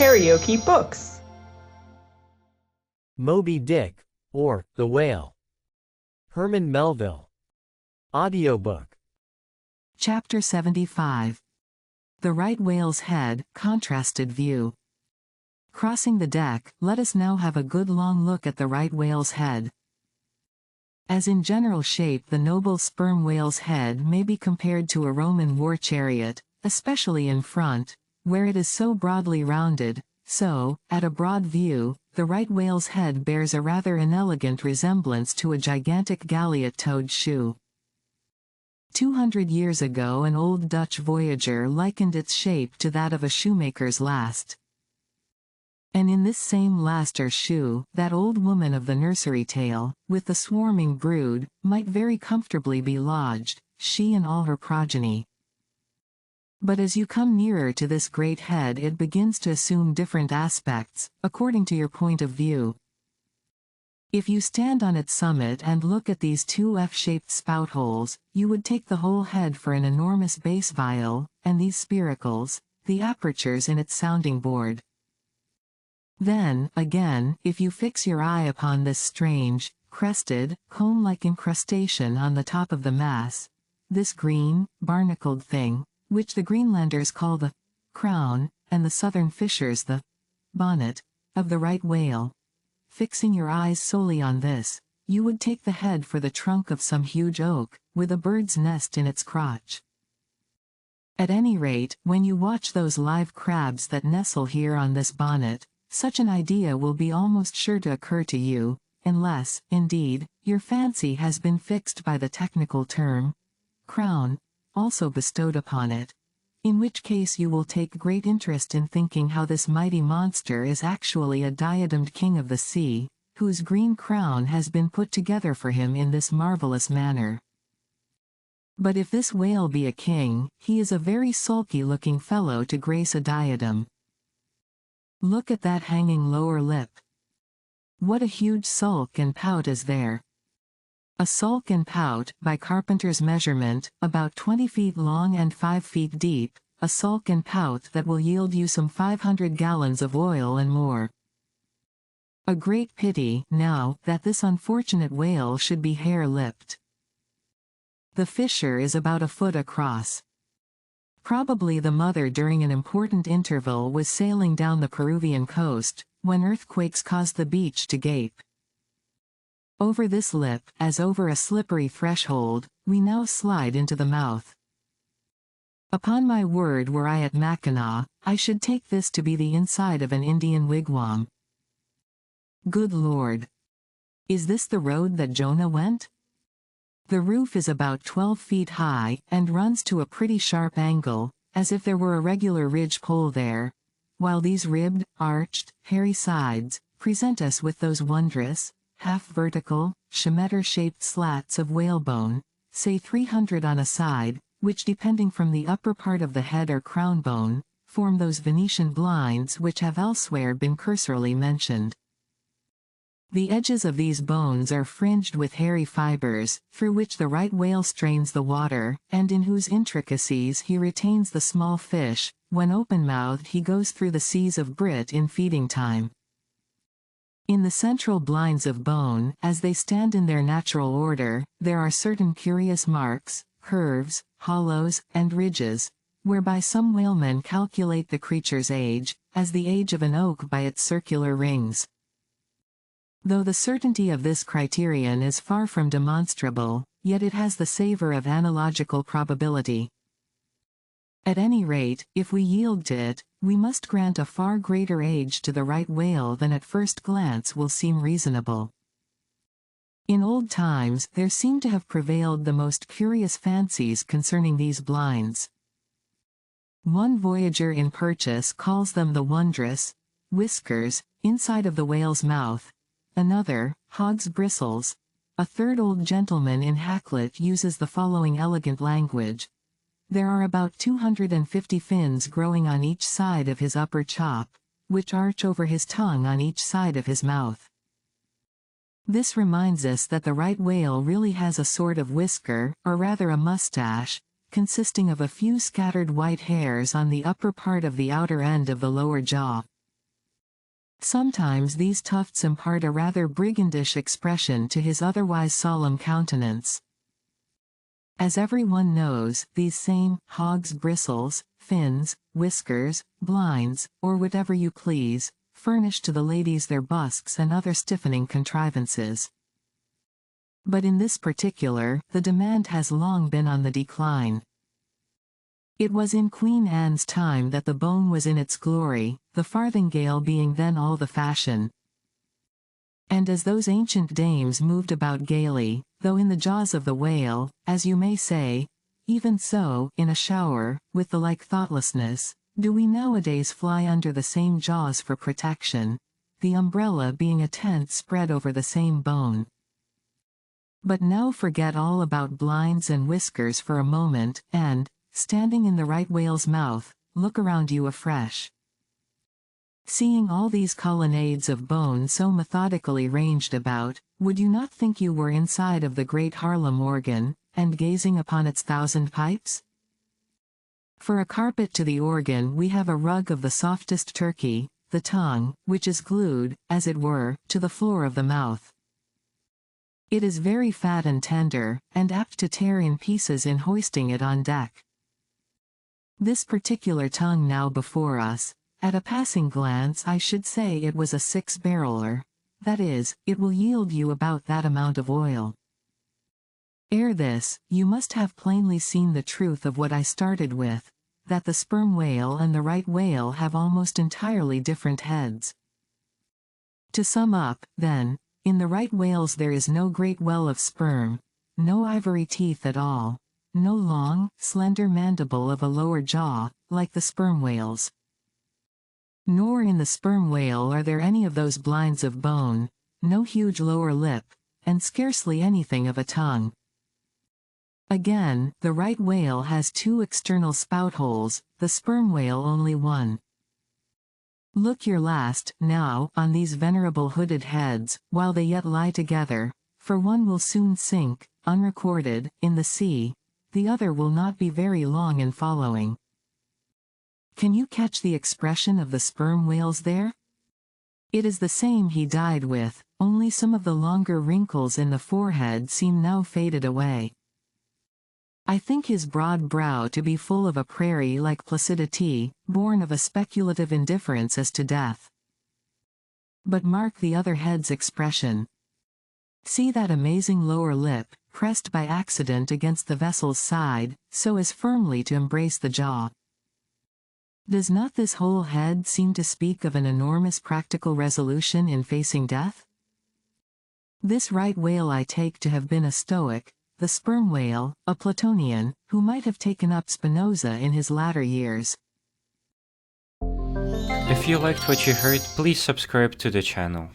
KaraokeBooks. Moby-Dick, or The Whale. Herman Melville. Audiobook. Chapter 75. The Right Whale's Head, Contrasted View. Crossing the deck, let us now have a good long look at the right whale's head. As in general shape the noble sperm whale's head may be compared to a Roman war chariot, especially in front, where it is so broadly rounded, so, at a broad view, the right whale's head bears a rather inelegant resemblance to a gigantic galliot-toed shoe. 200 years ago an old Dutch voyager likened its shape to that of a shoemaker's last. And in this same last or shoe, that old woman of the nursery tale, with the swarming brood, might very comfortably be lodged, she and all her progeny. But as you come nearer to this great head it begins to assume different aspects, according to your point of view. If you stand on its summit and look at these two F-shaped spout holes, you would take the whole head for an enormous bass viol, and these spiracles, the apertures in its sounding board. Then, again, if you fix your eye upon this strange, crested, comb-like incrustation on the top of the mass, this green, barnacled thing, which the Greenlanders call the crown, and the southern fishers the bonnet, of the right whale, fixing your eyes solely on this, you would take the head for the trunk of some huge oak, with a bird's nest in its crotch. At any rate, when you watch those live crabs that nestle here on this bonnet, such an idea will be almost sure to occur to you, unless, indeed, your fancy has been fixed by the technical term, crown, also bestowed upon it, in which case you will take great interest in thinking how this mighty monster is actually a diademed king of the sea, whose green crown has been put together for him in this marvelous manner. But if this whale be a king, he is a very sulky-looking fellow to grace a diadem. Look at that hanging lower lip. What a huge sulk and pout is there! A sulk and pout, by carpenter's measurement, about 20 feet long and 5 feet deep, a sulk and pout that will yield you some 500 gallons of oil and more. A great pity, now, that this unfortunate whale should be hare-lipped. The fissure is about a foot across. Probably the mother during an important interval was sailing down the Peruvian coast, when earthquakes caused the beach to gape. Over this lip, as over a slippery threshold, we now slide into the mouth. Upon my word, were I at Mackinac, I should take this to be the inside of an Indian wigwam. Good Lord! Is this the road that Jonah went? The roof is about 12 feet high, and runs to a pretty sharp angle, as if there were a regular ridge pole there, while these ribbed, arched, hairy sides present us with those wondrous, half-vertical, Schemeter-shaped slats of whalebone, say 300 on a side, which depending from the upper part of the head or crown bone, form those Venetian blinds which have elsewhere been cursorily mentioned. The edges of these bones are fringed with hairy fibers, through which the right whale strains the water, and in whose intricacies he retains the small fish, when open-mouthed he goes through the seas of grit in feeding time. In the central blinds of bone, as they stand in their natural order, there are certain curious marks, curves, hollows, and ridges, whereby some whalemen calculate the creature's age, as the age of an oak by its circular rings. Though the certainty of this criterion is far from demonstrable, yet it has the savor of analogical probability. At any rate, if we yield to it, we must grant a far greater age to the right whale than at first glance will seem reasonable. In old times there seem to have prevailed the most curious fancies concerning these blinds. One voyager in Purchas calls them the wondrous whiskers inside of the whale's mouth, another, hog's bristles. A third old gentleman in Hakluyt uses the following elegant language. There are about 250 fins growing on each side of his upper chop, which arch over his tongue on each side of his mouth. This reminds us that the right whale really has a sort of whisker, or rather a mustache, consisting of a few scattered white hairs on the upper part of the outer end of the lower jaw. Sometimes these tufts impart a rather brigandish expression to his otherwise solemn countenance. As everyone knows, these same hog's bristles, fins, whiskers, blinds, or whatever you please, furnish to the ladies their busks and other stiffening contrivances. But in this particular, the demand has long been on the decline. It was in Queen Anne's time that the bone was in its glory, the farthingale being then all the fashion. And as those ancient dames moved about gaily, though in the jaws of the whale, as you may say, even so, in a shower, with the like thoughtlessness, do we nowadays fly under the same jaws for protection, the umbrella being a tent spread over the same bone. But now forget all about blinds and whiskers for a moment, and, standing in the right whale's mouth, look around you afresh. Seeing all these colonnades of bone so methodically ranged about, would you not think you were inside of the great Harlem organ, and gazing upon its 1,000 pipes? For a carpet to the organ we have a rug of the softest Turkey, the tongue, which is glued, as it were, to the floor of the mouth. It is very fat and tender, and apt to tear in pieces in hoisting it on deck. This particular tongue now before us, at a passing glance I should say it was a 6-barreler, that is, it will yield you about that amount of oil. Ere this, you must have plainly seen the truth of what I started with, that the sperm whale and the right whale have almost entirely different heads. To sum up, then, in the right whales there is no great well of sperm, no ivory teeth at all, no long, slender mandible of a lower jaw, like the sperm whales. Nor in the sperm whale are there any of those blinds of bone, no huge lower lip, and scarcely anything of a tongue. Again, the right whale has 2 external spout holes, the sperm whale only 1. Look your last, now, on these venerable hooded heads, while they yet lie together, for one will soon sink, unrecorded, in the sea, the other will not be very long in following. Can you catch the expression of the sperm whales there? It is the same he died with, only some of the longer wrinkles in the forehead seem now faded away. I think his broad brow to be full of a prairie-like placidity, born of a speculative indifference as to death. But mark the other head's expression. See that amazing lower lip, pressed by accident against the vessel's side, so as firmly to embrace the jaw. Does not this whole head seem to speak of an enormous practical resolution in facing death? This right whale I take to have been a Stoic, the sperm whale, a Platonian, who might have taken up Spinoza in his latter years. If you liked what you heard, please subscribe to the channel.